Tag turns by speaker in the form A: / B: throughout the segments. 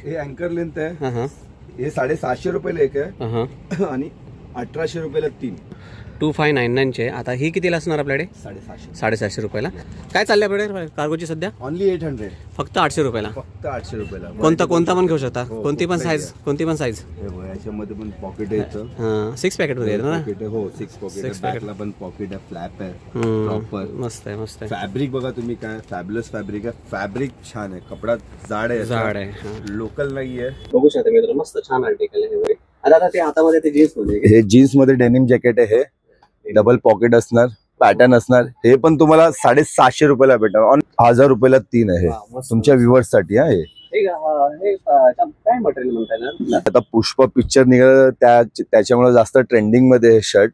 A: हे अँकर लेंथ आहे. हे 750 रुपयाला एक आहे आणि 1800 रुपयाला 3.
B: 2599 चे. आता ही कितीला असणार आपल्याकडे? 750 रुपयाला. काय चालले आपल्याकडे कार्गोची सध्या?
A: ओनली 800.
B: फक्त 800 रुपयाला.
A: फक्त 800 रुपयाला.
B: कोणता पण घेऊ शकता. कोणती पण साईज.
A: याच्यामध्ये पण पॉकेट आहे.
B: 6 पॅकेट मध्ये ना?
A: हो 6 पॉकेट. बॅकला पण पॉकेट आहे. फ्लॅप आहे प्रॉपर.
B: मस्त आहे. फॅब्रिक
A: बघा तुम्ही काय फॅब्युलस फॅब्रिक आहे. फॅब्रिक छान आहे. कपडा जाड आहे. लोकल नाहीये.
B: बघू शकता मित्रांनो, मस्त छान आर्टिकल आहे. आता ते हातामध्ये ते जीन्स मध्ये.
A: हे जीन्स मध्ये डेनिम जॅकेट आहे. डबल पॉकेट असणार. पॅटर्न असणार. हे पण तुम्हाला 750 रुपयाला भेटणार. 1000 रुपयाला 3 आहे. तुमच्या व्ह्युअर्स साठी.
B: काय मटेरियल म्हणताय?
A: आता पुष्पा पिक्चर निघालं त्याच्यामुळे जास्त ट्रेंडिंग मध्ये हे शर्ट.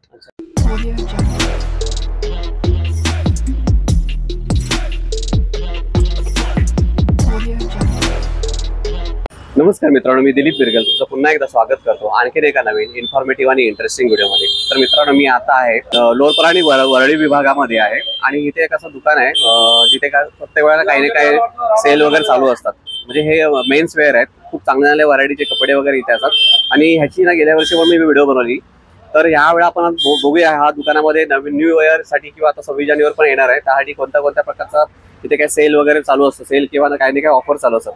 B: नमस्कार मित्रांनो, मी दिलीप बिरगल तुमचं पुन्हा एकदा स्वागत करतो आणखीन एका नवीन इन्फॉर्मेटिव्ह आणि इंटरेस्टिंग व्हिडिओमध्ये. तर मित्रांनो, मी आता आहे लोअर आणि वरळी विभागामध्ये आहे आणि इथे एक असं दुकान आहे जिथे प्रत्येक वेळेला काही ना काही सेल वगैरे चालू असतात. म्हणजे हे मेन्स वेअर आहेत. खूप चांगल्या व्हरायटीचे कपडे वगैरे इथे असतात आणि ह्याची ना गेल्या वर्षी पण मी व्हिडिओ बनवली. तर यावेळी आपण बघूया ह्या दुकानामध्ये नवीन न्यू इयर साठी किंवा आता 26 जानेवारी पण येणार आहे त्यासाठी कोणत्या प्रकारचा इथे काय सेल वगैरे चालू असतं. सेल किंवा काही ना काही ऑफर चालू असतात.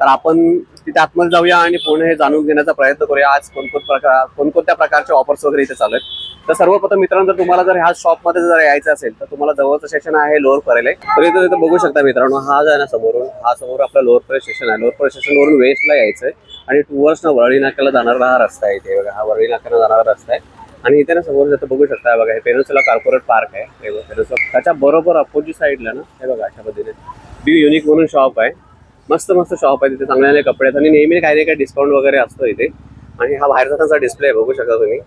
B: तर आपण तिथे आतमध्ये जाऊया आणि पूर्ण हे जाणून घेण्याचा प्रयत्न करूया आज कोणकोणत्या प्रकारचे ऑफर्स वगैरे इथे चालू आहेत. तर सर्वप्रथम मित्रांनो, जर तुम्हाला जर ह्या शॉपमध्ये जर यायचं असेल तर तुम्हाला जवळचं स्टेशन आहे लोअर परेल. तर इथे बघू शकता मित्रांनो, हा जो आहे ना समोर आपला लोअर परेल स्टेशन आहे. लोअर परेल स्टेशनवरून वेस्टला यायचं आहे आणि टुवर्ड्स ना वरळी नाक्याला जाणारा हा रस्ता आहे. इथे बघा, हा वरळी नाक्याला जाणारा रस्ता आहे आणि इथे ना समोर जर बघू शकता बघा, हे पेनिन्सुला कॉर्पोरेट पार्क आहे. त्याच्या बरोबर अपोजिट साईडला ना हे बघा अशा पद्धतीने बी युनिक म्हणून शॉप आहे. मस्त शॉप आहे. तिथे चांगले कपडे आहेत आणि नेहमी काही ना काही डिस्काउंट वगैरे असतो इथे. आणि हा बाहेरचा त्यांचा डिस्प्ले आहे, बघू शकता तुम्ही.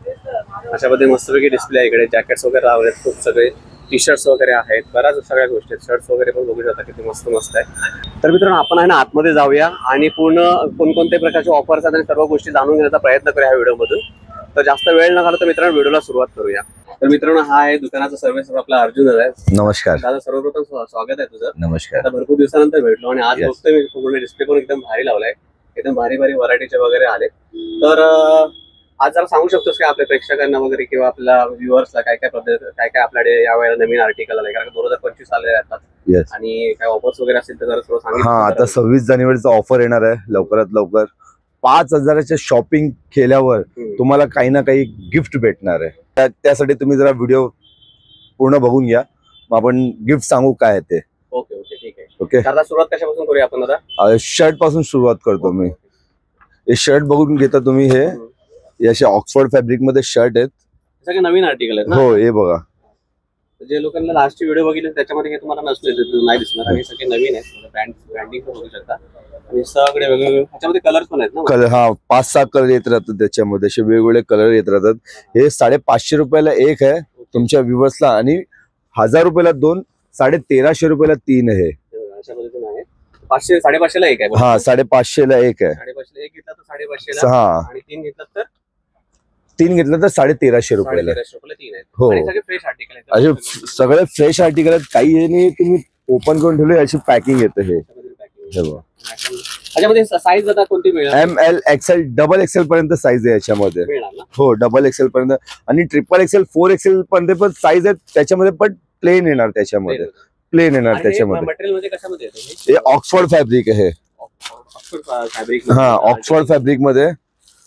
B: अशा पद्धतीने मस्तपैकी डिस्प्ले आहे. इकडे जॅकेट्स वगैरे लावले आहेत. खूप सगळे टी शर्ट्स वगैरे आहेत. बऱ्याच सगळ्या गोष्टी आहेत. शर्ट्स वगैरे पण बघू शकता किती मस्त आहे. तर मित्रांनो, आपण आहे ना आतमध्ये जाऊया आणि पूर्ण कोणकोणत्या प्रकारचे ऑफर्स आहेत आणि सर्व गोष्टी जाणून घेण्याचा प्रयत्न करूया ह्या व्हिडिओमधून. तर जास्त वेळ न घालवता मित्रांनो व्हिडिओला सुरुवात करूया. तर मित्रांनो, हा आहे दुकानाचा सर्व्हिस आपला अर्जुन आहे.
A: नमस्कार
B: दादा, सर्वप्रथम स्वागत आहे तुझं.
A: नमस्कार.
B: आता भरपूर दिवसानंतर भेटलो आणि आज बघतोय मी पूर्ण डिस्प्ले पण एकदम भारी लावलाय. एकदम भारी व्हरायटीचे वगैरे आले. तर आज जरा सांगू शकतोस की आपल्या प्रेक्षकांना वगैरे किंवा आपल्या व्ह्युअर्सला काय आपल्याकडे यावेळेला नवीन आर्टिकल आले, कारण 2025 आले आहेत आणि काय ऑफर्स वगैरे असतील तर जरा थोडं सांगितलं.
A: आता 26 जानेवारीचा ऑफर येणार आहे. लवकरात लवकर 5000च्या शॉपिंग केल्यावर तुम्हाला काही ना काही गिफ्ट भेटणार आहे. त्यासाठी तुम्ही जरा व्हिडिओ पूर्ण बघून घ्या, मग आपण गिफ्ट सांगू काय ते.
B: ओके ठीक आहे. ओके, आता सुरुवात कशापासून करूया आपण? आता
A: शर्ट पासून सुरुवात करतो मी. हे शर्ट बघून घेता तुम्ही. हे असे ऑक्सफर्ड फॅब्रिक मध्ये शर्ट आहेत.
B: सगळे नवीन आर्टिकल आहेत.
A: हो, हे बघा.
B: जे लोकांना लास्टची व्हिडिओ बघितली त्याच्यामध्ये हे तुम्हाला नाही दिसणार आणि सगळे नवीन आहेत. ब्रँडिंग पण बघू शकता आणि सगळे वेगवेगळे ह्याच्यामध्ये कलर पण आहेत ना.
A: कलर 5-6 कलर येत राहतात त्याच्यामध्ये. असे वेगवेगळे कलर येत राहतात. हे 550 रुपयाला एक आहे तुमच्या व्ह्युअर्सला आणि 1000 रुपयाला 2, 1350 रुपयाला 3 आहे.
B: अशा पद्धतीने आहे. 500-550ला एक आहे.
A: 550ला एक आहे.
B: 550ला एक घेतला तर 550ला. आणि 3 घेतला तर 1350 रुपयाला. 1350 रुपयाला 3 आहेत.
A: हो,
B: सगळे फ्रेश आर्टिकल आहेत.
A: असे सगळे फ्रेश आर्टिकल आहेत. काही हे नाही तुम्ही ओपन करून ठेवले अशी पॅकिंग येते. हे
B: याच्यामध्ये साईज आता कोणती मिळेल?
A: ML XL डबल XL पर्यंत साईज आहे याच्यामध्ये. हो, डबल XL पर्यंत आणि ट्रिपल XL 4XL पर्यंत पण साईज आहे त्याच्यामध्ये, पण प्लेन येणार त्याच्यामध्ये. प्लेन येणार त्याच्यामध्ये.
B: मटेरियल मध्ये कशामध्ये येते?
A: हे ऑक्सफर्ड फॅब्रिक आहे.
B: Oxford fabric.
A: हा, ऑक्सफर्ड फॅब्रिक मध्ये.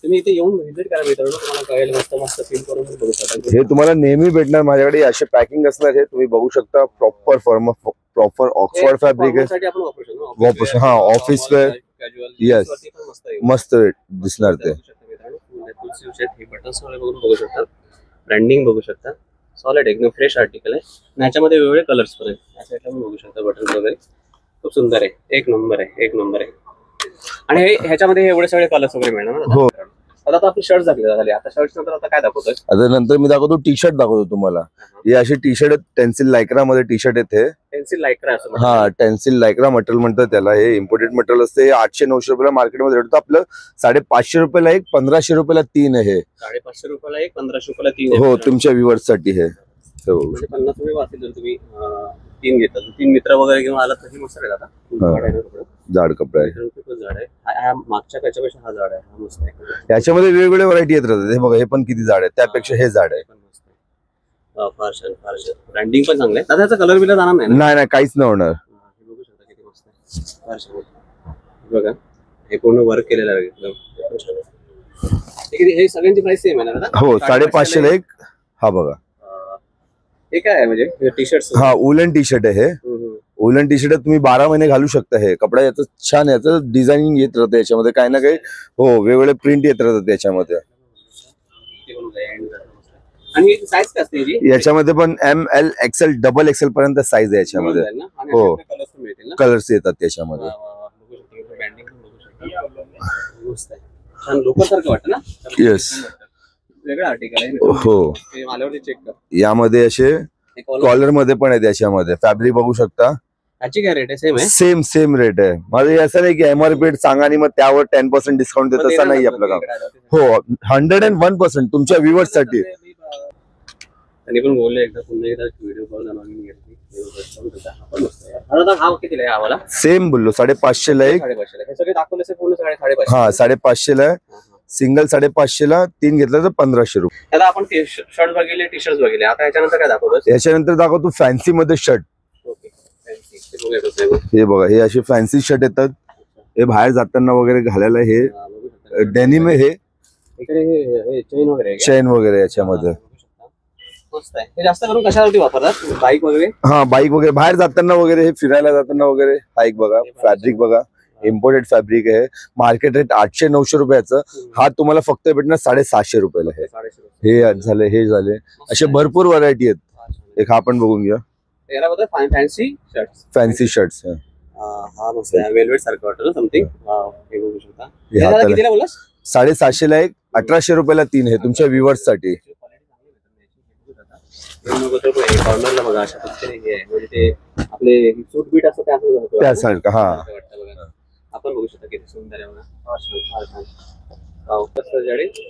B: तुम्ही इथे येऊन व्हिजिट करा मित्रांनो, तुम्हाला कळेल. मस्त फील करून बघू शकता.
A: हे तुम्हाला नेहमी भेटणार माझ्याकडे. असे पॅकिंग असणार. हे तुम्ही बघू शकता. प्रॉपर ऑक्सफर्ड फॅब्रिक आहे. हा, ऑफिस वेअर. येस, मस्त दिसणार ते.
B: बघू शकता. ब्रँडिंग बघू शकता. सॉलिड एकदम फ्रेश आर्टिकल आहे. याच्यामध्ये वेगवेगळे कलर्स पण आहेत. बघू शकता बटन वगैरे खूप सुंदर आहे. एक नंबर आहे. आणि ह्याच्यामध्ये एवढे सगळे कलर्स वगैरे मिळणार. हो, आता आपली शर्ट झाली. आता शर्ट नंतर आता काय दाखवतोय?
A: आता नंतर मी दाखवतो टी शर्ट दाखवतो तुम्हाला. हे असे टी शर्ट आहेत. टेन्सिल लायक्रा मध्ये टी शर्ट आहेत. हे
B: टेन्सिल लायक्रा.
A: हा, टेन्सिल लायक्रा मटेरियल म्हणतात त्याला. हे इम्पोर्टेड मटेरियल असते. 800-900 रुपयाला मार्केटमध्ये भेटतं. आपलं 550 रुपयाला एक, 1500 रुपयाला 3 आहे.
B: 550 रुपयाला एक, 1500 रुपयाला 3.
A: हो, तुमच्या व्ह्युअर्स साठी हे.
B: 50 रुपये वाचतील जर तुम्ही 3 घेतलं, 3 मित्र वगैरे घेऊन आला तरी मस्त आहे दादा.
A: हा.
B: जाड आहे ना कपडा?
A: जाड कपडा आहे.
B: खूपच जाड आहे. हा मागच्या त्याच्यापेक्षा हा जाड आहे. हा मस्त आहे.
A: याच्यामध्ये वेगवेगळे व्हरायटी येत राहतात. हे बघा, हे पण किती जाड आहे, त्यापेक्षा हे जाड आहे.
B: पण मस्त आहे. फार छान, फार छान. ब्रँडिंग पण चांगलं आहे. दादा याचा कलर बिलर जाणार नाही ना?
A: नाही नाही, काहीच नाही होणार.
B: हे बघू शकता किती मस्त आहे. फार छान. बघा हे पूर्ण वर्क केलेलं आहे एकदम. खूप छान आहे. हे सगळ्यांची प्राइस सेम आहे ना दादा?
A: हो, 550 ला एक. हा बघा,
B: हे काय आहे म्हणजे टी शर्ट?
A: हा उलन टी शर्ट आहे. हे उलन टी शर्ट तुम्ही 12 महिने घालू शकता. हे कपडा याचं छान, याचं डिझायनिंग येत राहतं याच्यामध्ये, काही ना काही. हो, वेगवेगळे प्रिंट येत राहतात त्याच्यामध्ये.
B: आणि साईज काय असते याची?
A: याच्यामध्ये पण ML XL XXL पर्यंत साईज आहे याच्यामध्ये. हो, कलर्स येतात त्याच्यामध्ये.
B: छान लोकरसारखं वाटतं ना?
A: येस.
B: वेगळं आर्टिकल आहे.
A: हो,
B: ते आल्यावरती चेक कर.
A: यामध्ये असे कॉलर मध्ये पण आहे त्याच्यामध्ये. फॅब्रिक बघू शकता.
B: याची काय रेट आहे? सेम आहे?
A: सेम रेट आहे. माझं असं नाही की MRP सांगा आणि मग त्यावर 10% डिस्काउंट देत, तसं नाही आपलं काम. हो, 101% तुमच्या व्ह्युअर्स साठी.
B: त्यांनी पण बोलले एकदा पुन्हा एकदा व्हिडिओ कॉल हा कितीला आहे आम्हाला?
A: सेम बोललो, 550 ला एक.
B: 550 हे सगळे दाखवले पूर्ण 550.
A: हा, 550 ला सिंगल, 550 ला 3 घेतलं तर 1500 रुपये.
B: आता आपण शर्ट बघितले, टी शर्ट बघितले, आता याच्यानंतर काय दाखवतो?
A: याच्यानंतर दाखवतो फॅन्सी मध्ये शर्ट. हे बघा, हे असे फॅन्सी शर्ट येतात. हे बाहेर जाताना वगैरे घालायला. हे डेनिम आहे. हे चेन वगैरे याच्यामध्ये.
B: हे जास्त करून कशासाठी वापरतात? बाईक वगैरे?
A: हा, बाईक वगैरे बाहेर जाताना वगैरे, हे फिरायला जाताना वगैरे. हा एक बघा, फॅब्रिक बघा, इम्पोर्टेड फॅब्रिक आहे. मार्केट रेट 800-900 रुपयाचं. हा तुम्हाला फक्त भेटणार 750 रुपयाला. हे झाले, हे झाले, असे भरपूर व्हरायटी आहेत. एक हा पण बघून घ्या,
B: फॅन्सी शर्ट.
A: Fancy shirts.
B: हा मस्त आहे, वेलवेट सारखं वाटतं ना समथिंग. हे बघू शकता. कितीला बोललास?
A: 750 ला एक, 1800 रुपयाला 3. हे तुमच्या व्ह्युअर्स साठी.
B: कॉर्नरला बघा अशा पद्धतीने हे म्हणजे ते आपले सूट बीट असतं
A: त्यासारखं. हा,
B: आपण बघू शकता किती सुंदर आहे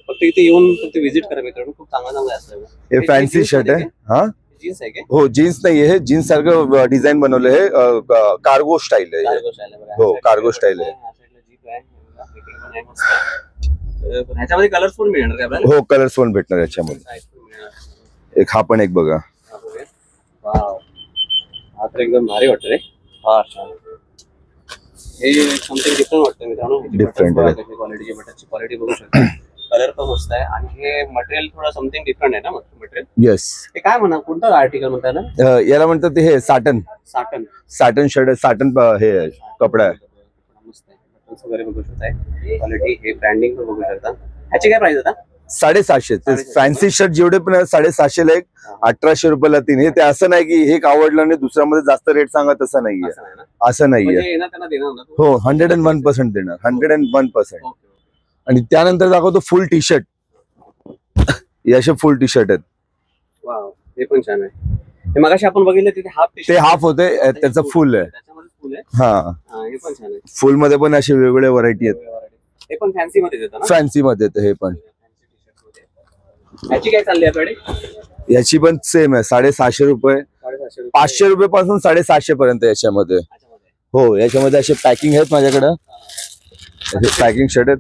B: फक्त इथे येऊन फक्त व्हिजिट करा मित्रांनो. खूप चांगला असतं.
A: हे फॅन्सी शर्ट आहे. हा,
B: जीन्स आहे का?
A: हो, जीन्स नाही आहे. जीन्स सारखं डिझाईन बनवलं आहे. कार्गो स्टाईल आहे. हो, कार्गो स्टाईल आहे.
B: ह्याच्यामध्ये कलर्स पण मिळणार का आपल्याला?
A: हो, कलर्स पण भेटणार याच्यामध्ये. एक हा पण एक बघा.
B: हा तर एकदम भारी वाटतं रे. फार छान. हे समथिंग डिफरंट वाटतं मित्रांनो.
A: डिफरंट आहे.
B: क्वालिटीची बटनची क्वालिटी बघू शकता. कलर पण मस्त आहे आणि हे मटेरियल थोडं समथिंग डिफरंट आहे ना मटेरियल.
A: येस.
B: हे काय म्हणा, कोणतं आर्टिकल म्हणतात ना?
A: याला म्हणतात हे साटन. साटन शर्ट आहे. साटन हे कपडा आहे.
B: मस्त आहे. बटन्स वगैरे बघू शकता. क्वालिटी, हे ब्रँडिंग पण बघू शकता. ह्याची काय प्राइस आता?
A: 750. फॅन्सी शर्ट जेवढे पण 750 ला एक, 1800 रुपयाला 3. हे ते असं नाही की एक आवडलं आणि दुसऱ्यामध्ये जास्त रेट सांगा, तसं नाहीये. असं नाहीये. हो, 101% देणार. 101%. आणि त्यानंतर दाखवतो फुल टी शर्ट. हे असे फुल टी शर्ट आहेत.
B: वाव, हे पण छान आहे. हे मगाशी आपण बघितलं तिथे हाफ टी शर्ट.
A: ते हाफ होते, त्याचं फुल आहे. हा, हे पण छान आहे. फुल मध्ये पण असे वेगवेगळे व्हरायटी आहेत.
B: हे पण फॅन्सी मध्ये येतं ना?
A: फॅन्सी मध्ये येतं हे पण.
B: याची काय चालली आपल्याकडे?
A: याची पण सेम आहे, 750 रुपये. 500 रुपये पासून 750 पर्यंत याच्यामध्ये. हो, याच्यामध्ये असे पॅकिंग आहेत माझ्याकडे. पॅकिंग शर्ट आहेत.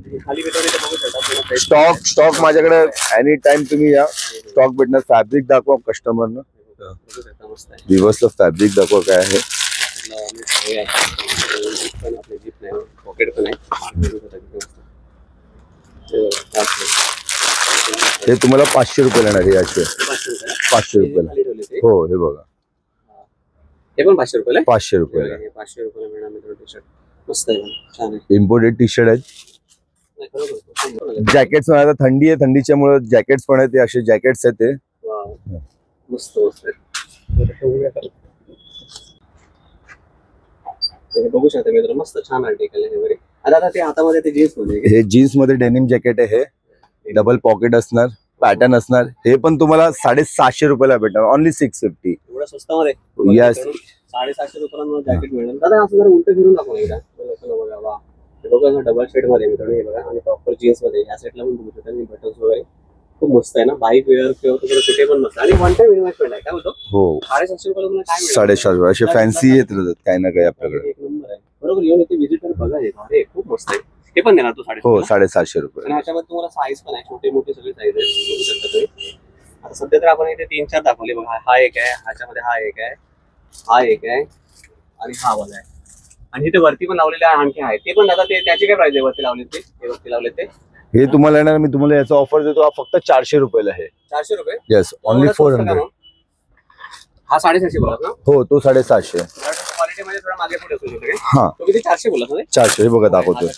A: स्टॉक माझ्याकडे एनी टाइम तुम्ही या, स्टॉक भेटणार. फॅब्रिक दाखवा कस्टमरनं. दिवसला फॅब्रिक दाखवा काय आहे.
B: पॉकेट पण आहे.
A: हे तुम्हाला 500 रुपयाला येणार. हे असे 500 रुपयाला. हो, हे बघा,
B: हे पण 500 रुपयाला.
A: 500 रुपयाला.
B: 500 रुपयाला मिळणार मित्रांनो टी शर्ट. मस्त आहे, छान आहे.
A: इम्पोर्टेड टी शर्ट आहेत. जॅकेट्स आता थंडी आहे, थंडीच्यामुळे जॅकेट्स पण आहेत. ते असे जॅकेट्स आहेत ते.
B: मस्त मस्त बघू शकता मित्रांनो. मस्त छान आर्टिकल आहे. आता ते हातामध्ये ते जीन्स मध्ये,
A: हे जीन्स मध्ये डेनिम जॅकेट आहे. हे डबल पॉकेट असणार, पॅटर्न असणार. हे पण तुम्हाला 750 रुपयाला भेटणार. ओनली 650.
B: एवढ्या स्वस्तामध्ये.
A: यस.
B: 750 रुपयाला जॅकेट मिळेल. दादा असं जरा उलट फिरून दाखवा एकदा. बघा, वा, हे बघा डबल शेड मध्ये मित्रांनो. हे बघा, आणि प्रॉपर जीन्स मध्ये या साईडला पण बघू शकता बटन्स वगैरे. खूप मस्त आहे ना, बाईक वेअर किंवा तुला कुठे पण मस्त. आणि वन टाइम इन्व्हेस्टमेंट आहे काय होतो.
A: हो
B: 750 रुपये तुम्हाला काय मिळेल?
A: 750 असे फॅन्सी येत राहतात काही ना काही आपल्याकडे.
B: एक नंबर आहे. बरोबर, येऊन इथे व्हिजिट करून बघा. अरे खूप मस्त आहे. हे पण देणार तू 750?
A: हो 750 रुपये.
B: आणि ह्याच्यामध्ये तुम्हाला साईज पण आहे, छोटे मोठे सगळे साईज आहे, बघू शकता तुम्ही. आता सध्या तर आपण इथे 3-4 दाखवले बघा. हा एक आहे, ह्याच्यामध्ये हा एक आहे, हा एक आहे आणि हा वाला आहे. आणि इथे वरती पण लावलेले आणखी आहे ते पण. आता ते त्याची काय प्राइस आहे वरती लावले ते? वरती लावले ते
A: हे तुम्हाला येणार, मी तुम्हाला याचा ऑफर देतो, हा फक्त 400 रुपयाला आहे.
B: 400 रुपये?
A: Yes, only 400.
B: हा 750 बोलत ना?
A: हो तो 750.
B: क्वालिटी मध्ये थोडा मागे पुढे असू शकतो.
A: हा
B: तो किती? 400 बोलत ना?
A: 400 हे बघा दाखवतोय.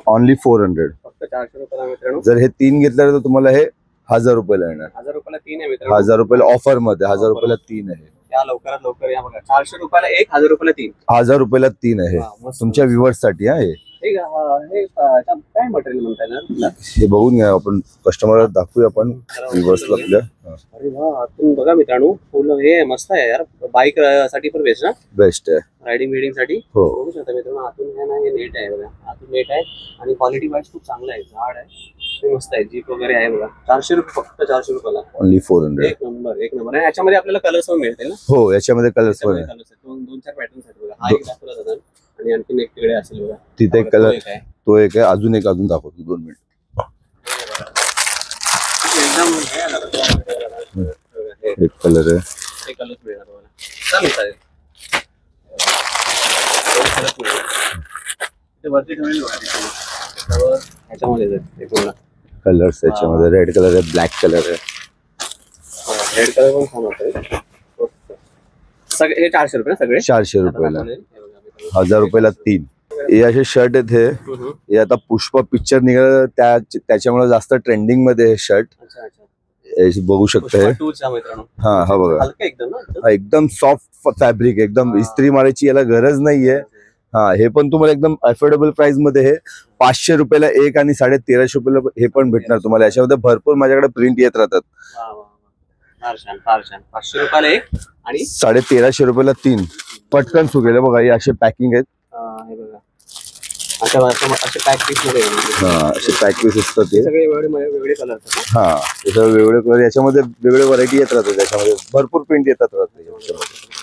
A: ओनली 400.
B: फक्त 400 रुपयाला मित्रांनो.
A: जर हे 3 घेतलं तर तुम्हाला हे 1000 रुपयाला येणार.
B: 1000 रुपयाला 3 आहे मित्रांनो.
A: 1000 रुपयाला ऑफर मध्ये 1000 रुपयाला 3 आहे.
B: या लवकरात लवकर या बघा. 400 रुपयाला 1, 1000 रुपयाला 3.
A: 1000 रुपयाला 3 आहे तुमच्या व्ह्युअर्स साठी. हा
B: हे काय मटेरियल म्हणताय ना?
A: हे बघून घ्या, आपण कस्टमरला दाखवूया आपण व्ह्युअर्सला आपल्या.
B: अरे वा, तुम्ही बघा मित्रांनो, फुल हे मस्त आहे यार. बाईक साठी पण बेस्ट ना?
A: बेस्ट आहे
B: रायडिंग बिडिंग साठी.
A: हो
B: बघू शकता मित्रांनो, आतून हे ना हे नेट आहे बघा. आतून नेट आहे आणि क्वालिटी वाईज खूप चांगलं आहे. झाड आहे ते मस्त आहे. जीप वगैरे आहे बघा. 400 रुपये, फक्त 400 रुपयाला.
A: ओनली 400.
B: एक नंबर एक नंबर. आणि याच्यामध्ये आपल्याला कलर्स पण मिळतील ना?
A: हो याच्यामध्ये कलर्स पण आहे.
B: 2-4 पॅटर्न्स आहेत बघा. हा एक दाखवला जातात आणि आणखी एक तिकडे असेल बघा.
A: तिथे एक कलर, तो एक आहे, अजून एक अजून दाखवतो 2 मिनिट. एक कलर आहे,
B: हे कलर्स मिळणार तुम्हाला. चालेल चालेल. ते वरती ठेवलेलं बघा. ह्याच्यामध्ये ते पूर्ण
A: कलर्स त्याच्यामध्ये रेड कलर आहे, ब्लॅक कलर आहे.
B: रेड कलर पण छान होतं. सगळे हे 400 रुपये सगळे.
A: 400 रुपयाला. 1000 रुपयाला 3. हे असे शर्ट आहेत. हे आता पुष्पा पिक्चर निघाला त्याच्यामुळे जास्त ट्रेंडिंग मध्ये हे शर्ट. बघू शकता हे. हा बघा, एकदम सॉफ्ट फॅब्रिक, एकदम इस्त्री मारायची याला गरज नाहीये. हा हे पण तुम्हाला एकदम अफोर्डेबल प्राइस मध्ये हे 500 रुपयाला एक आणि 1350 रुपयाला हे पण भेटणार तुम्हाला. याच्यामध्ये भरपूर माझ्याकडे प्रिंट येत राहतात.
B: 500 रुपयाला एक आणि
A: 1350 रुपयाला 3. पटकन सुकेल बघा. हे असे पॅकिंग आहेत.
B: असे पॅक पीस मध्ये.
A: असे पॅक पीस असतात ते
B: सगळे वेगळे कलर.
A: हा हे सगळे वेगळे कलर. याच्यामध्ये वेगळे व्हरायटी येत राहतात. त्याच्यामध्ये भरपूर प्रिंट येतात राहतात.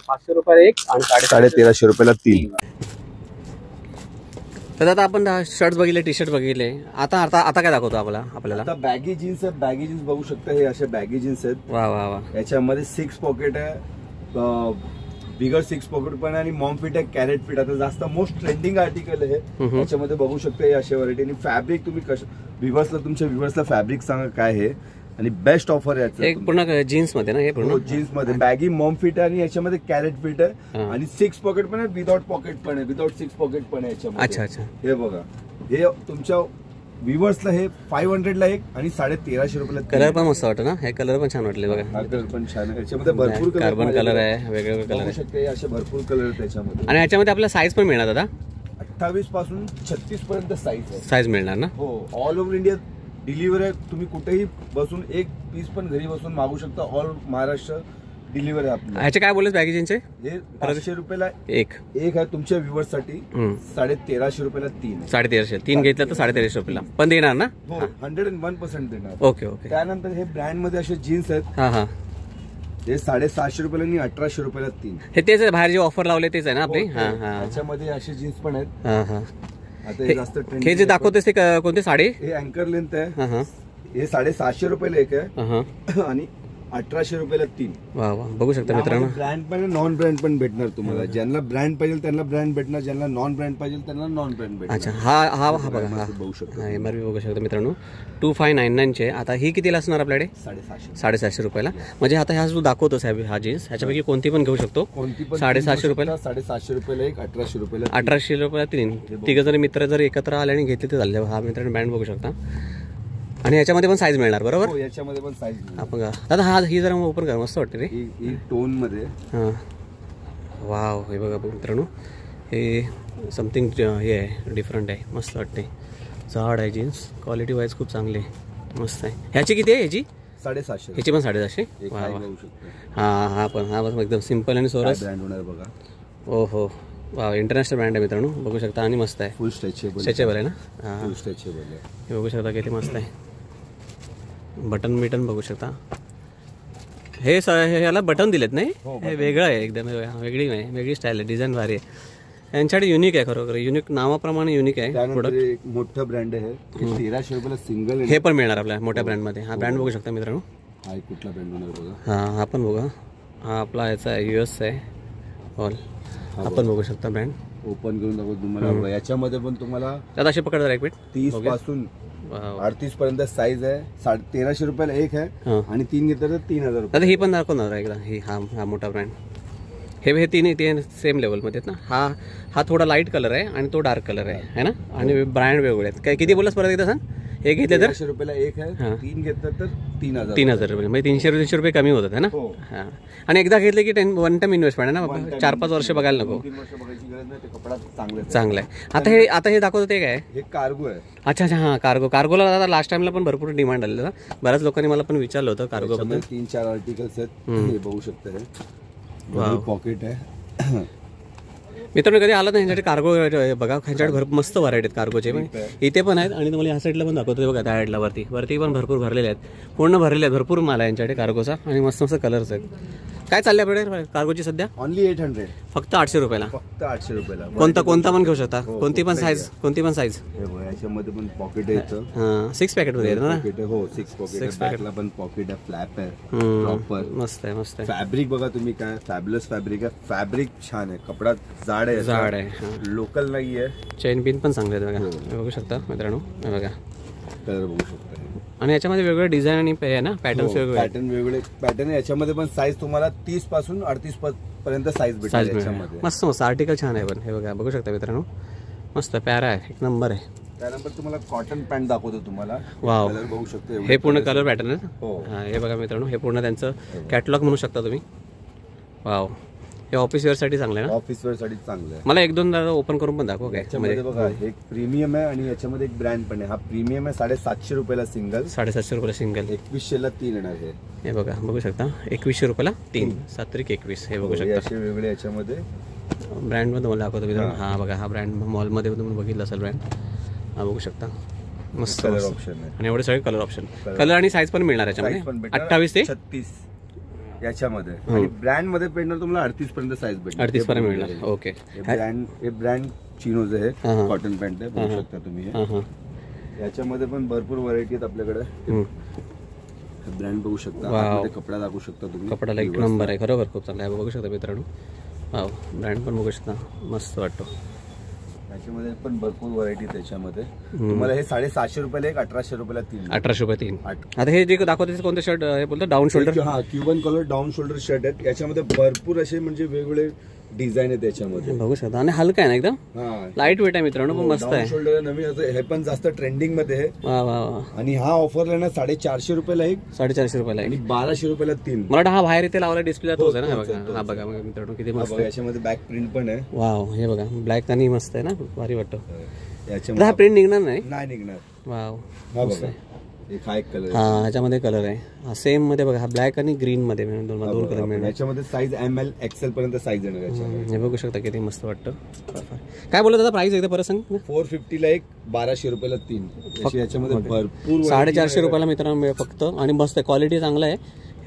B: 500 रुपयाला एक आणि
A: 1350 रुपयाला 3.
B: तर आता आपण शर्ट बघितले, टी शर्ट बघितले. आता काय दाखवतो आपल्याला?
A: आता बॅगी जीन्स आहेत. बॅगी जीन्स बघू शकता. हे असे बॅगी जीन्स आहेत.
B: वा वा वा.
A: याच्यामध्ये 6 पॉकेट आहे, बिगर 6 पॉकेट पण, आणि मॉम फिट आहे, कॅरेट फिट. आता जास्त मोस्ट ट्रेंडिंग आर्टिकल आहे. याच्यामध्ये बघू शकता हे अशा व्हरायटी. आणि फॅब्रिक तुम्ही तुमच्या व्ह्युअर्सला फॅब्रिक सांगा काय आहे. आणि बेस्ट ऑफर आहे.
B: एक पूर्ण जीन्स मध्ये ना? हे पूर्ण
A: जीन्स मध्ये बॅगी मॉम फिट आहे आणि याच्यामध्ये कॅरेट फिट आहे. आणि 6 पॉकेट पण आहे, विदाउट पॉकेट पण आहे, विदाउट 6 पॉकेट पण आहे याच्यामध्ये.
B: अच्छा अच्छा. हे
A: बघा, हे तुमच्या व्ह्युअर्सला हे 500 ला एक आणि 1350 रुपयाला.
B: कलर पण मस्त वाटतं ना? हे कलर पण छान वाटले बघा.
A: हा कलर पण छान आहे. याच्यामध्ये भरपूर
B: कार्बन कलर आहे, वेगवेगळे कलर आहे.
A: असे भरपूर कलर आहेत त्याच्यामध्ये.
B: आणि याच्यामध्ये आपल्याला साईज पण मिळणार दादा?
A: 28 पासून 36 पर्यंत साईज
B: मिळणार ना?
A: हो. ऑल ओव्हर इंडिया डिलिव्हरी आहे. तुम्ही कुठेही बसून एक पीस पण घरी बसून मागू शकता. ऑल महाराष्ट्र डिलिव्हरी आहे आपली.
B: ह्याचे काय बोलले पॅकेजिंगचे? हे
A: 500 रुपयाला एक आहे तुमच्या व्ह्युअर्स साठी. 1350 रुपयाला 3.
B: 1350. 3 घेतलं तर 1350 रुपयाला पण देणार ना?
A: हो 101% देणार.
B: Okay okay.
A: त्यानंतर हे ब्रँड मध्ये असे जीन्स आहेत.
B: हा हा.
A: हे 750 रुपयाला आणि 1800 रुपयाला 3.
B: हे तेच आहे बाहेर जे ऑफर लावले तेच आहे ना आपली? हा हा.
A: त्याच्यामध्ये असे जीन्स पण आहेत.
B: हा हा.
A: आता हे जास्त ट्रेंड.
B: हे जे दाखवतेस ते कोणते साडी?
A: हे अँकर लेंथ आहे. हे 750 रुपयाला एक आहे आणि 1800 रुपयाला 3.
B: वा वा. बघू शकता मित्रांनो,
A: ब्रँड पण नॉन ब्रँड पण भेटणार तुम्हाला. ज्यांना ब्रँड पाहिजे त्यांना ब्रँड भेटणार, ज्यांना नॉन ब्रँड पाहिजे त्यांना नॉन ब्रँड भेटणार.
B: अच्छा. हा बघा,
A: बघू शकता.
B: एमआरपी बघू शकता मित्रांनो 2599 चे. आता ही कितीला असणार आपल्याकडे? 750 रुपयाला. म्हणजे आता ह्या जो दाखवतो साहेब हा जीन्स, ह्याच्यापैकी कोणती पण घेऊ शकतो. 750 रुपयाला.
A: 750 रुपयाला एक, 1800 रुपयाला
B: 1800 रुपयाला 3. तिघ जरी मित्र जर एकत्र आले आणि घेतले तर झाले. हा मित्रांनो ब्रँड बघू शकता. आणि याच्यामध्ये पण साईज मिळणार बरोबर?
A: याच्यामध्ये पण साईज.
B: आपण दादा ही जरा ओपन कर, मस्त वाटते रे.
A: ही टोन मध्ये.
B: हां वाव. हे बघा बघ हे समथिंग हे आहे, डिफरंट आहे, मस्त वाटते. जाड आहे जीन्स, क्वालिटी वाईज खूप चांगली आहे, मस्त आहे. ह्याची किती आहे? ह्याची
A: 750.
B: ह्याची पण 750. वा वा. हां हां पण हा बस एकदम सिम्पल आणि सोरस.
A: ब्रँड होणार बघा.
B: ओ हो वा इंटरनॅशनल ब्रँड आहे मित्रांनो, बघू शकता. आणि मस्त आहे,
A: फुल स्ट्रेचेबल
B: आहे ना. हां
A: फुल स्ट्रेचेबल आहे.
B: हे बघू शकता किती मस्त आहे. बटन बिटन बघू शकता. हे ह्याला बटन दिलेत नाही, हे वेगळं आहे एकदम, वेगळी स्टाईल आहे, डिझाईन भारी आहे. यांच्याकडे युनिक आहे, खरोखर युनिक, नावाप्रमाणे युनिक आहे प्रोडक्ट.
A: एक मोठं ब्रँड आहे, 1300 रुपयाला सिंगल.
B: हे पण मिळणार आपल्या मोठ्या ब्रँडमध्ये. हा ब्रँड बघू शकता मित्रांनो.
A: हा कुठला ब्रँड होणार बघा.
B: हां हा पण बघा, हा आपला याचा आहे, US आहे ऑल. आपण बघू शकता ब्रँड.
A: ओपन करून दाखवतो तुम्हाला. याच्यामध्ये पण तुम्हाला
B: त्यात अशी पकडा एक मिनिट.
A: 30 पासून 38 पर्यंत साईज आहे. 1350 रुपयाला एक आहे आणि 3 घेतलं तर 3000 रुपये.
B: आता ही पण दाखवणार एकदा. ही हा मोठा ब्रँड. हे तिन्ही सेम लेवलमध्ये आहेत ना. हा थोडा लाईट कलर आहे आणि तो डार्क कलर आहे ना. आणि ब्रँड वेगळे आहेत. काय किती बोललास परत एकदा सांग. हे घेतले तर
A: 1300 रुपयाला एक आहे, 3 घेतलं तर
B: 3000 रुपये. म्हणजे 300 रुपये कमी होतात है ना. हां आणि एकदा घेतले की 1 टाइम इन्व्हेस्टमेंट आहे ना, 4-5 वर्ष बघायला नको.
A: 3 वर्ष बघायची गरज नाही. ते कपडा
B: चांगला आहे. आता हे दाखवतं ते काय.
A: हे कार्गो आहे.
B: अच्छा हां कार्गोला आता लास्ट टाइमला पण भरपूर डिमांड आलेलं ना. बऱ्याच लोकांनी मला पण विचारलं होतं कार्गोबद्दल.
A: 3-4 आर्टिकल्स आहेत. हे बघू शकता. हे पॉकेट आहे
B: मित्रांनो. कधी आलं ना ह्यांच्याकडे कार्गो बघा, ह्यांच्याकडे भरपूर मस्त व्हरायटी आहेत कार्गोचे. पण इथे पण आहेत आणि तुम्हाला ह्या साईडला पण दाखवतो बघा. त्या साईडला वरती पण भरपूर भरलेले आहेत, पूर्ण भरलेले आहेत. भरपूर माल आहे यांच्याकडे कार्गोचा आणि मस्त मस्त कलर्स आहेत. काय चालले आपल्याकडे कार्गोची सध्या.
A: ओनली 800,
B: फक्त 800 रुपयाला.
A: फक्त 800 रुपयाला.
B: कोणता पण घेऊ शकता, कोणती पण साईज.
A: याच्यामध्ये पण पॉकेट येतं.
B: हां 6 पॅकेट मध्ये येतं ना.
A: हो 6 पॉकेट. बॅकला पण पॉकेट आहे, फ्लॅप आहे प्रॉपर.
B: मस्त आहे.
A: फॅब्रिक बघा तुम्ही, काय फॅब्युलस फॅब्रिक आहे. फॅब्रिक छान आहे, कपडा जाड आहे, लोकल नाही आहे.
B: चेन पिन पण चांगले आहेत बघा. बघू शकता मित्रांनो. बघा
A: कलर बघू शकता.
B: आणि याच्यामध्ये वेगवेगळे डिझाईन आणि आहे ना, पॅटर्न्स
A: वेगळे पॅटर्न. याच्यामध्ये पण साईज तुम्हाला 30 पासून 38 पर्यंत साईज भेटेल याच्यामध्ये.
B: मस्त आर्टिकल छान आहे पण. हे बघा बघू शकता मित्रांनो, मस्त पॅरा आहे, एक नंबर आहे.
A: त्यानंतर तुम्हाला कॉटन पॅन्ट दाखवतो तुम्हाला.
B: वाव
A: कलर बघू शकता.
B: हे पूर्ण कलर पॅटर्न आहे.
A: हो
B: हे बघा मित्रांनो, हे पूर्ण त्यांचं कॅटलॉग म्हणू शकता तुम्ही. वाव हे ऑफिस वेअर साठी चांगलं आहे ना.
A: ऑफिस वेअर साठी चांगलं आहे.
B: मला 1-2 ओपन करून पण दाखव. काय
A: याच्यामध्ये बघा, एक प्रीमियम आहे आणि याच्यामध्ये एक ब्रँड पण आहे. हा प्रीमियम आहे, 750 रुपयाला सिंगल.
B: 750 रुपयाला सिंगल.
A: 2100ला 3 येणार आहे.
B: हे बघा बघू शकता, 2100 रुपयाला 3, 7-21. हे बघू शकता.
A: असे वेगळे याच्यामध्ये
B: ब्रँड पण तुम्हाला दाखवतो मित्रांनो. हा बघा, हा ब्रँड मॉलमध्ये तुम्ही बघितलं असेल ब्रँड. हा बघू शकता, मस्त
A: कलर ऑप्शन आहे.
B: आणि एवढे सगळे कलर ऑप्शन, कलर आणि साईज पण मिळणार याच्यामध्ये. 28 ते
A: 36 याच्यामध्ये. आणि ब्रँड मध्ये भेटणार तुम्हाला 38 पर्यंत साईज भेटणार.
B: 38 पर्यंत मिळणार. ओके.
A: हे ब्रँड चिनोज आहे, कॉटन पॅन्ट आहे, बघू शकता तुम्ही. याच्यामध्ये पण भरपूर व्हरायटी आहेत आपल्याकडे. ब्रँड बघू शकता, कपडा दाखवू शकता तुम्ही.
B: कपडाला एक नंबर आहे, खरोखर खूप चांगला आहे. बघू शकता मित्रांनो. वाव ब्रँड पण बघू शकता, मस्त वाटतो.
A: याच्यामध्ये पण भरपूर व्हरायटी त्याच्यामध्ये. तुम्हाला हे 750 रुपयाला एक, 1800 रुपयाला 3.
B: 1800 रुपये 3. आता हे जे दाखवते कोणते शर्ट हे बोलतो, डाऊन शोल्डर.
A: हा Cuban colour down shoulder shirt आहेत. याच्यामध्ये भरपूर असे म्हणजे वेगवेगळे डिझाईन आहे त्याच्यामध्ये.
B: बघू शकता. आणि हलका आहे ना एकदम, लाईट वेट आहे मित्रांनो, पण मस्त आहे.
A: शोल्डर नवीन, हे पण जास्त ट्रेंडिंग मध्ये आहे.
B: वा वा वा.
A: आणि हा ऑफरला ना 450 रुपयाला एक,
B: 450 रुपयाला
A: आणि 1200 रुपयाला 3.
B: मला वाटतं हा बाहेर इथे लावला डिस्प्ले तोच आहे ना. हा बघा मित्रांनो किती मस्त आहे.
A: याच्यामध्ये बॅक प्रिंट पण आहे.
B: वाव हे बघा, ब्लॅक आणि मस्त आहे ना, भारी वाटतो.
A: याच्यामध्ये
B: हा प्रिंट निघणार नाही.
A: नाही निघणार.
B: वाव
A: हा बघा, एक हा एक कलर.
B: हा ह्याच्यामध्ये कलर आहे सेम मध्ये बघा, हा ब्लॅक आणि ग्रीन मध्ये दोन कलर मिळणार.
A: याच्यामध्ये साईज ML XL पर्यंत साईज येणार याच्यामध्ये.
B: हे बघू शकता किती मस्त वाटतं. काय बोलत दादा, प्राइस एकदा परत सांग.
A: 450 ला एक, 1200 रुपयाला 3. याच्यामध्ये भरपूर
B: 450 रुपयाला मित्रांनो मिळेल फक्त. आणि मस्त क्वालिटी चांगलं आहे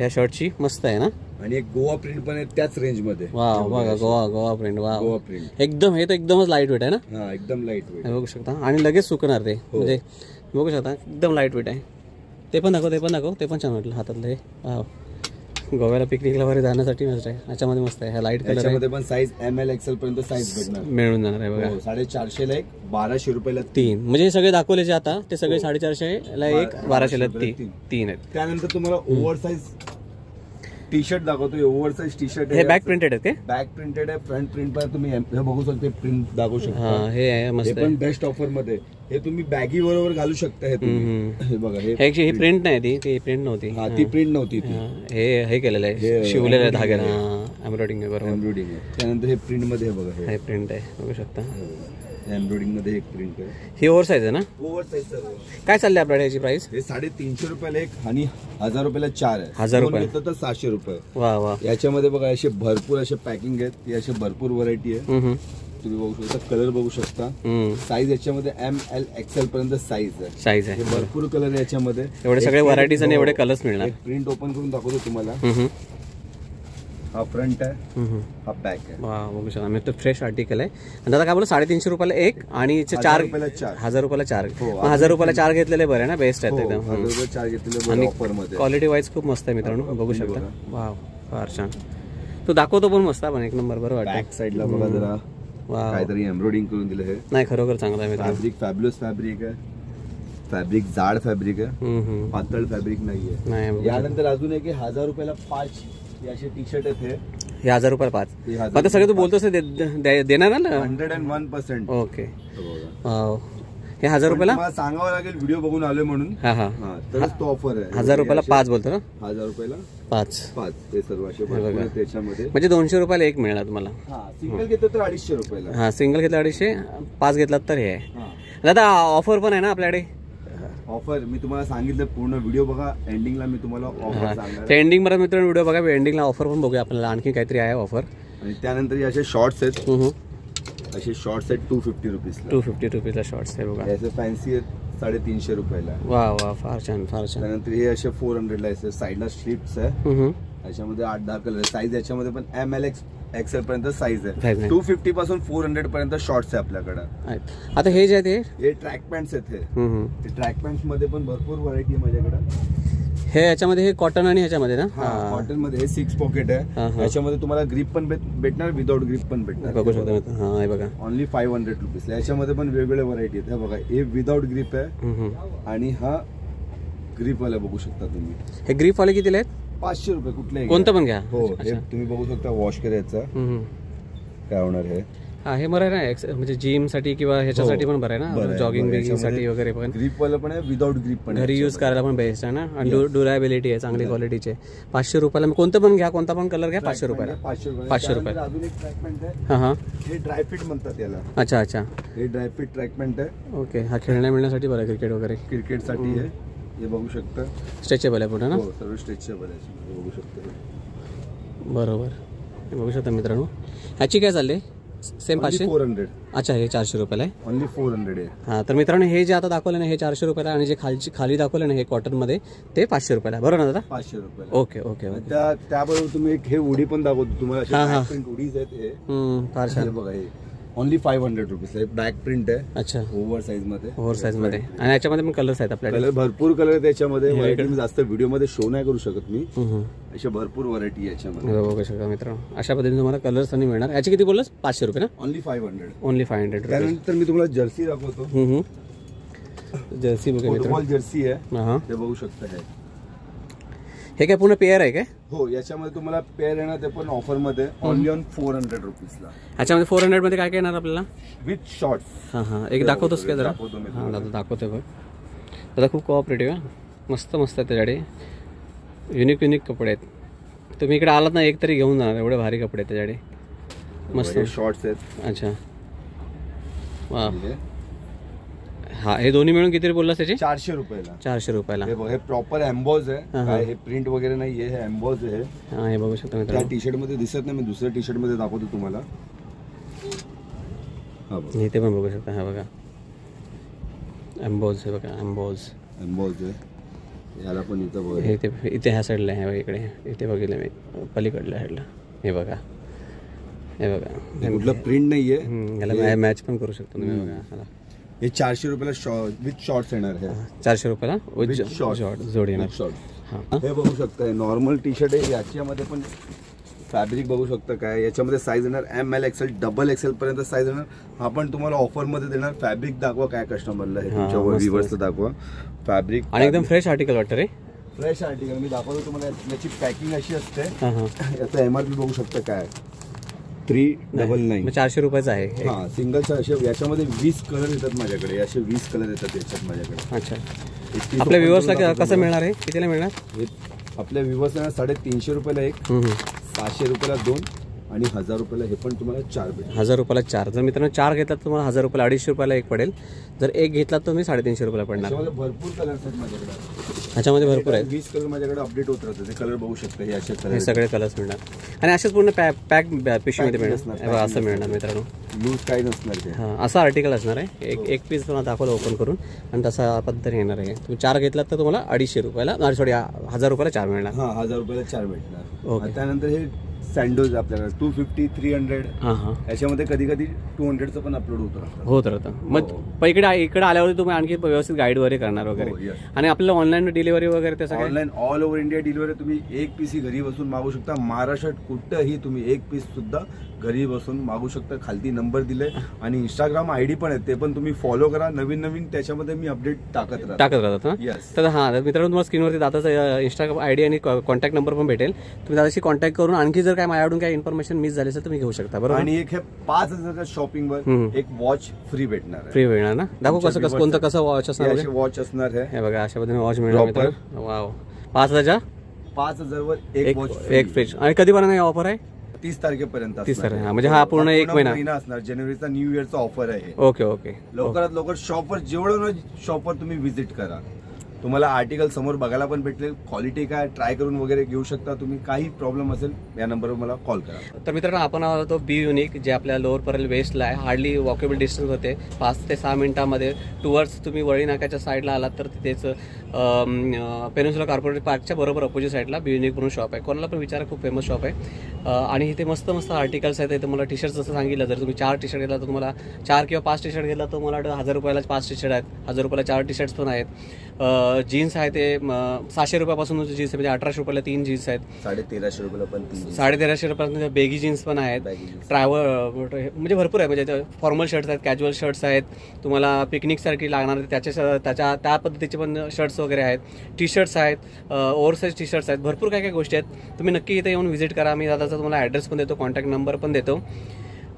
B: या शर्टची, मस्त आहे ना.
A: आणि एक गोवा प्रिंट पण आहे त्याच रेंज मध्ये.
B: वा बघा, गोवा प्रिंट. वा
A: गोवा प्रिंट
B: एकदम, हे तर एकदमच लाईट वेट आहे ना.
A: हा एकदम लाईट वेट.
B: बघू शकता. आणि लगेच सुकणार ते, म्हणजे बघू शकता एकदम लाईट वेट आहे. ते पण दाखव, ते पण छान वाटलं हातातलं हे. गोव्याला पिकनिकला वगैरे जाण्यासाठी मस्त आहे. याच्यामध्ये मस्त आहे, लाईट कलर.
A: याच्यामध्ये पण साईज ML XL पर्यंत साईज भेटणार,
B: मिळून जाणार आहे बघा.
A: 450 ला एक, 1200 रुपयाला
B: 3. म्हणजे हे सगळे दाखवले जे आता ते सगळे 450 ला एक, 1200 ला 3 आहेत.
A: त्यानंतर तुम्हाला ओव्हर साईज टी शर्ट दाखवतो. ओव्हर साईज टी शर्ट
B: हे बॅक प्रिंटेड आहे. ते
A: बॅक प्रिंटेड आहे, फ्रंट प्रिंट पण तुम्ही हे बघू शकता, प्रिंट दाखवू शकता.
B: हे आहे मस्त,
A: पण बेस्ट ऑफर मध्ये. हे तुम्ही बॅगी बरोबर घालू शकता. हे तुम्ही हे बघा,
B: ही प्रिंट नाही, ती प्रिंट नव्हती.
A: हा ती प्रिंट नव्हती.
B: हे केलेलं आहे, शिवलेलं आहे धाग्याला, एम्ब्रॉयडिंग बरोबर.
A: एम्ब्रॉयडिंग आहे. त्यानंतर हे प्रिंट मध्ये बघा, हे
B: प्रिंट आहे, बघू शकता.
A: एम्ब्रॉयडिंग मध्ये एक प्रिंट आहे.
B: ही ओव्हर साईज आहे ना.
A: Over size sir.
B: काय चालली आपल्याकडे याची प्राइस?
A: हे 350 रुपयाला एक आणि 1000 रुपयाला 4 आहे.
B: 1000 रुपये
A: तर 700 रुपये.
B: वा वा.
A: याच्यामध्ये बघा असे भरपूर असे पॅकिंग आहेत, असे भरपूर व्हरायटी आहे. तुम्ही बघू शकता, कलर बघू शकता, साईज याच्यामध्ये ML XL पर्यंत साईज आहे. भरपूर कलर याच्यामध्ये,
B: एवढे सगळे व्हरायटीज आणि एवढे कलर्स मिळणार.
A: प्रिंट ओपन करून दाखवतो तुम्हाला. हा फ्रंट आहे, हा बॅक आहे.
B: वा बघू शकता, मी तर फ्रेश आर्टिकल आहे. आणि दादा काय बोलू, 350 रुपयाला एक आणि
A: 1000
B: रुपयाला 4
A: हो,
B: 1000 रुपयाला 4 घेतलेले बरे ना, बेस्ट आहेत एकदम.
A: 1000 रुपये 4 घेतलेले ऑफर मध्ये.
B: क्वालिटी वाईज खूप मस्त आहे मित्रांनो, बघू शकता. वा फार छान. तो दाखवतो पण मस्त पण एक नंबर, बरं वाटतं.
A: बॅक साईडला बघा जरा काहीतरी एम्ब्रॉयडिंग करून दिलं आहे.
B: नाही खरोखर चांगला आहे.
A: फॅब्रिक फॅब्युलस फॅब्रिक आहे, फॅब्रिक जाड फॅब्रिक आहे, पातळ फॅब्रिक नाहीये. यानंतर अजून एक 1000 रुपयाला 5 असे टी शर्ट आहेत.
B: हे 1000 रुपयाला 5. आता सगळे तू बोलतोस देणार ना.
A: 101%.
B: ओके. हे 1000 रुपयाला
A: मला सांगावं लागेल, व्हिडिओ बघून आलोय म्हणून. तरच तो ऑफर आहे.
B: 1000 रुपयाला 5 बोलतो ना.
A: 1000 रुपयाला
B: 5
A: ते सर्व असे त्याच्यामध्ये.
B: म्हणजे 200 रुपयाला एक मिळणार तुम्हाला.
A: सिंगल घेतलं तर 250 रुपयाला.
B: हा, सिंगल घेतला 250, 5 घेतलात तर हे आहे. दादा ऑफर पण आहे ना आपल्याकडे.
A: ऑफर मी तुम्हाला सांगितलं, पूर्ण व्हिडिओ बघा, एंडिंगला मी तुम्हाला ऑफर सांगणार.
B: एंडिंग मध्ये मित्रांनो व्हिडिओ बघा, एंडिंगला ऑफर पण बघूया आपल्याला, आणखी काहीतरी आहे ऑफर.
A: आणि त्यानंतर असे शॉर्ट्स आहेत, असे शॉर्ट्स आहेत 250 रुपीजला.
B: 250 रुपीजला शॉर्ट्स आहे बघा.
A: याचे फॅन्सी आहेत 350 रुपयाला.
B: वा वा फार छान फार छान.
A: त्यानंतर हे असे 400 ला आहे, साईडला स्ट्रिप्स आहे, याच्यामध्ये 8-10 कलर. साईज याच्यामध्ये पण ML XL पर्यंत साईज आहे. 250 पासून 400 पर्यंत शॉर्ट्स आहे आपल्याकडे.
B: आता हे जे आहे
A: हे ट्रॅक पॅन्ट्स आहेत. हे ट्रॅक पॅन्ट्स मध्ये पण भरपूर व्हरायटी आहे माझ्याकडे.
B: हे याच्यामध्ये हे कॉटन आणि ह्याच्यामध्ये ना.
A: कॉटन मध्ये हे 6 पॉकेट आहे. याच्यामध्ये तुम्हाला ग्रिप पण भेटणार, विदाउट ग्रिप पण भेटणार.
B: बघू शकता. हा हे बघा,
A: ओनली 500 रुपीज. याच्यामध्ये पण वेगवेगळ्या व्हरायटी आहेत. बघा, हे विदाउट ग्रिप आहे आणि हा ग्रिप वाला बघू शकता तुम्ही.
B: हे ग्रिप वाले कितीला आहेत?
A: 500 रुपये. कुठले
B: कोणतं पण घ्या.
A: हो, हे तुम्ही बघू शकता. वॉश करायचं काय होणार हे.
B: हा, हे बरं आहे ना, म्हणजे जिम साठी किंवा ह्याच्यासाठी पण बरं आहे ना, जॉगिंग बिगिंग साठी वगैरे. पण
A: ग्रिप वाला पण आहे, विदाउट ग्रिप पण.
B: घरी यूज करायला पण बेस्ट आहे ना, आणि ड्युरेबिलिटी आहे चांगली क्वालिटीचे. 500 रुपयाला कोणतं पण घ्या, कोणता पण कलर घ्या, 500 रुपयाला. 500 रुपयाला.
A: अजून एक ट्रॅक पॅन्ट आहे. हे ड्रायफिट म्हणतात याला.
B: अच्छा अच्छा.
A: हे ड्रायफिट ट्रॅक पॅन्ट आहे.
B: ओके. हा खेळण्या मिळण्यासाठी बरं, क्रिकेट वगैरे.
A: क्रिकेटसाठी आहे. हे बघू शकता,
B: स्ट्रेचेबल आहे पुढे ना.
A: सर्व स्ट्रेचेबल आहे, बघू शकता.
B: बरोबर, हे बघू शकता मित्रांनो. ह्याची काय चालली? सेम 500.
A: 400.
B: अच्छा, हे 400 रुपयाला आहे.
A: ओनली 400 आहे.
B: हा, तर मित्रांनो हे जे आता दाखवलं ना हे 400 रुपयाला, आणि जे खाली दाखवलं ना हे कॉटन मध्ये ते 500 रुपयाला. बरोबर ना दादा?
A: 500 रुपयाला.
B: Okay okay okay.
A: त्याबरोबर तुम्ही एक हे उडी पण दाखवतो तुम्हाला. उडीज आहेत हे.
B: फार छान.
A: बघा, हे ओनली 500 रुपीज. ब्लॅक प्रिंट आहे.
B: अच्छा.
A: ओव्हर साईज मध्ये.
B: आणि याच्यामध्ये पण कलर्स आहेत आपल्याकडे.
A: कलर भरपूर कलर आहेत त्याच्यामध्ये. व्हरायटी जास्त व्हिडिओ मध्ये शो नाही करू शकत मी. अशा भरपूर व्हरायटी याच्यामध्ये
B: बघू शकता मित्रांनो. अशा पद्धतीने तुम्हाला कलर्स आणि मिळणार. याची किती बोललास? 500 रुपये ना.
A: ओनली 500.
B: ओनली 500.
A: त्यानंतर मी तुम्हाला जर्सी दाखवतो.
B: जर्सी बघा मित्रांनो,
A: जर्सी आहे. ते बघू शकता.
B: हे काय पूर्ण पेअर आहे काय?
A: हो, याच्यामध्ये तुम्हाला पेअर येणार, ते पण ऑफर मध्ये. Only on 400 रुपीजला.
B: ह्याच्यामध्ये 400 मध्ये काय काय येणार आपल्याला?
A: With shorts.
B: हा, एक दाखवतोस काय जरा? हा दादा दाखवतोय बघ. दादा खूप कोऑपरेटिव्ह आहे, मस्त मस्त आहे त्याच्याकडे. युनिक कपडे आहेत. तुम्ही इकडे आलात ना, एक तरी घेऊन जाणार, एवढे भारी कपडे आहेत त्याच्याकडे. मस्त
A: शॉर्ट्स आहेत.
B: अच्छा. वा. हा, हे दोन्ही मिळून किती बोललास त्याचे?
A: 400 रुपयाला.
B: 400 रुपयाला.
A: हे प्रॉपर एम्बॉज आहे. हे प्रिंट वगैरे नाही, हे एम्बॉज आहे.
B: हा, हे बघू शकता मित्रांनो.
A: त्या टी शर्ट मध्ये दिसत नाही, मी दुसऱ्या टी शर्ट मध्ये दाखवतो तुम्हाला.
B: इथे पण बघू शकता. हा बघा, एम्बॉज आहे बघा. एम्बॉज
A: आहे. याला पण इथं बघा,
B: इथे ह्या साईडला आहे. इकडे इथे बघितलं मी, पलीकडल्या साईडला. हे बघा, हे बघा.
A: कुठलं प्रिंट नाहीये.
B: याला मॅच पण करू शकतो तुम्ही. बघा,
A: हे 400 रुपयाला विथ शॉर्ट्स येणार आहे.
B: 400 रुपयाला विथ शॉर्ट जोडी येणार.
A: हे बघू शकता, नॉर्मल टी शर्ट आहे. याच्यामध्ये पण फॅब्रिक बघू शकता काय. याच्यामध्ये साईज येणार ML XL XXL पर्यंत साईज येणार. आपण तुम्हाला ऑफर मध्ये देणार. फॅब्रिक दाखवा काय कस्टमरला, हे तुमच्या व्ह्यूअर्सला दाखवा. फॅब्रिक
B: आणि एकदम फ्रेश आर्टिकल वाटतं रे.
A: फ्रेश आर्टिकल मी दाखवतो तुम्हाला. याची पॅकिंग अशी असते. याचा MRP बघू शकता काय, 399.
B: 400 रुपयाचा आहे.
A: हा, सिंगलचा. याच्यामध्ये 20 कलर येतात माझ्याकडे. असे 20 कलर येतात याच्यात माझ्याकडे.
B: अच्छा. आपल्या व्ह्यूअर्सला कसं मिळणार आहे? कितीला मिळणार?
A: आपल्या व्ह्यूअर्सला 350 रुपयाला एक, 700 रुपयाला 2 आणि 1000 रुपयाला हे पण तुम्हाला 4 भेटेल.
B: 1000 रुपयाला 4. जर मित्रांनो 4 घेतला तर तुम्हाला 1000 रुपयाला 250 रुपयाला एक पडेल. जर एक घेतला तर तुम्ही 350 रुपयाला पडणार.
A: त्याच्यामध्ये भरपूर कलर्स आहेत माझ्याकडे.
B: ह्याच्यामध्ये भरपूर आहेत.
A: 20 कलर माझ्याकडे अपडेट होत राहतात. ते कलर बघू शकता. हे असे कलर,
B: हे सगळे कलर्स मिळणार आणि असेच पूर्ण पॅक पिशवीमध्ये मिळणार. असं मिळणार मित्रांनो.
A: लूज काही नसणार ते.
B: हां, असं आर्टिकल असणार आहे. एक पीस तुम्हाला दाखवलं ओपन करून आणि तसा पद्धतीने येणार आहे. तुम्ही 4 घेतलात तर तुम्हाला 250 रुपयाला, सॉरी 1000 रुपयाला 4 मिळणार.
A: हां, 1000 रुपयाला 4 भेटणार.
B: ओके.
A: त्यानंतर हे सँडोज आपल्याकडे 250, 300.
B: हां.
A: याच्यामध्ये कधी कधी 200चं पण अपलोड
B: होत राहतं. मग इकडे आल्यावर तुम्ही आणखी व्यवस्थित गाईड वगैरे करणार वगैरे. आणि आपल्याला ऑनलाईन डिलिव्हरी वगैरे त्याचं काय?
A: Online all over India delivery. तुम्ही एक पीस ही घरी बसून मागू शकता. महाराष्ट्रात कुठंही तुम्ही एक पीस सुद्धा घरी बसून मागू शकता. खालती नंबर दिले आणि इंस्टाग्राम आयडी पण आहे, ते पण तुम्ही फॉलो करा. नवीन त्याच्यामध्ये मी अपडेट टाकत
B: राहतात.
A: येस.
B: तर हां मित्रांनो, तुम्हाला स्क्रीनवरती दादाचा इंस्टाग्राम आयडी आणि कॉन्टॅक्ट नंबर पण भेटेल. तुम्ही दादाशी कॉन्टॅक्ट करून आणखी जर काय माझ्याकडून काय इन्फॉर्मेशन मिस झाली असेल तर मी घेऊ शकता. बरोबर.
A: आणि एक हे 5000च्या शॉपिंगवर एक वॉच फ्री भेटणार.
B: फ्री मिळणार ना? दाखवू कोणतं कसं वॉच असणार.
A: वॉच असणार आहे.
B: हे बघा, अशा पद्धतीने वॉच मिळणार. वाव. 5000च्या
A: 5000वर एक वॉच,
B: एक फ्रिज. आणि कधीपर्यंत ऑफर आहे?
A: 30 तारखेपर्यंत.
B: 30 तारखे. म्हणजे हा पूर्ण एक महिना
A: असणार. जानेवारीचा न्यू इयरचा ऑफर आहे.
B: ओके.
A: लवकरात लवकर शॉपवर, जेवढं शॉपवर तुम्ही व्हिजिट करा. तुम्हाला आर्टिकल समोर बघायला पण भेटेल. क्वालिटी काय ट्राय करून वगैरे घेऊ शकता तुम्ही. काही प्रॉब्लेम असेल या नंबरवर मला कॉल करा.
B: तर मित्रांनो, आपण आलो होतो बी युनिक, जे आपल्या लोअर परेल वेस्टला आहे. हार्डली वॉकेबल डिस्टन्स होते. 5 ते 6 मिनिटांमध्ये. टुवर्ड्स तुम्ही वळी नाक्याच्या साईडला आलात तर तिथेच पेनिन्सुला कॉर्पोरेट पार्कच्या बरोबर अपोजिट साईडला बी युनिक म्हणून शॉप आहे. कोणाला पण विचारा, खूप फेमस शॉप आहे. आणि इथे मस्त आर्टिकल्स आहेत. इथे मला टी शर्ट जसं सांगितलं, जर तुम्ही 4 टी शर्ट घेतला तर तुम्हाला 4 किंवा 5 टी शर्ट घेतला तर मला 1000 रुपयाला 5 टी शर्ट आहेत. 1000 रुपयाला 4 टी शर्ट्स पण आहेत. जीन्स आहे ते 600 रुपयापासून जीन्स आहे, म्हणजे 1800 रुपयाला 3 जीन्स आहेत.
A: 1350 रुपयाला पण
B: 1350 रुपयापासून बेगी जीन्स पण आहेत. ट्रॅव्हल म्हणजे भरपूर आहे. म्हणजे फॉर्मल शर्ट्स आहेत, कॅज्युअल शर्ट्स आहेत. तुम्हाला पिकनिकसाठी लागणार त्या पद्धतीचे पण शर्ट्स वगैरे आहेत. टी शर्ट्स आहेत, ओव्हरसाइज टी शर्ट्स आहेत. भरपूर काय गोष्टी आहेत. तुम्ही नक्की इथे येऊन व्हिजिट करा. मी दादाचा तुम्हाला ॲड्रेस पण देतो, कॉन्टॅक्ट नंबर पण देतो.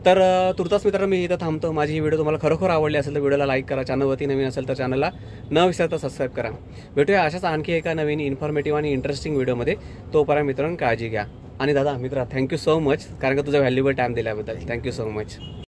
B: तर तुर्तास मित्रांनो, मी इथं थांबतो. माझी ही व्हिडिओ तुम्हाला खरोखर आवडली असेल तर व्हिडिओला लाईक करा. चॅनलवरती नवीन असेल तर चॅनलला न विसरता सबस्क्राईब करा. भेटूया अशाच आणखी एका नवीन इन्फॉर्मेटिव्ह आणि इंटरेस्टिंग व्हिडिओमध्ये. तोपर्यंत मित्रांनो, काळजी घ्या. आणि दादा थँक्यू सो मच, कारण का तुझा व्हॅल्युएबल टाईम दिल्याबद्दल. Thank you so much.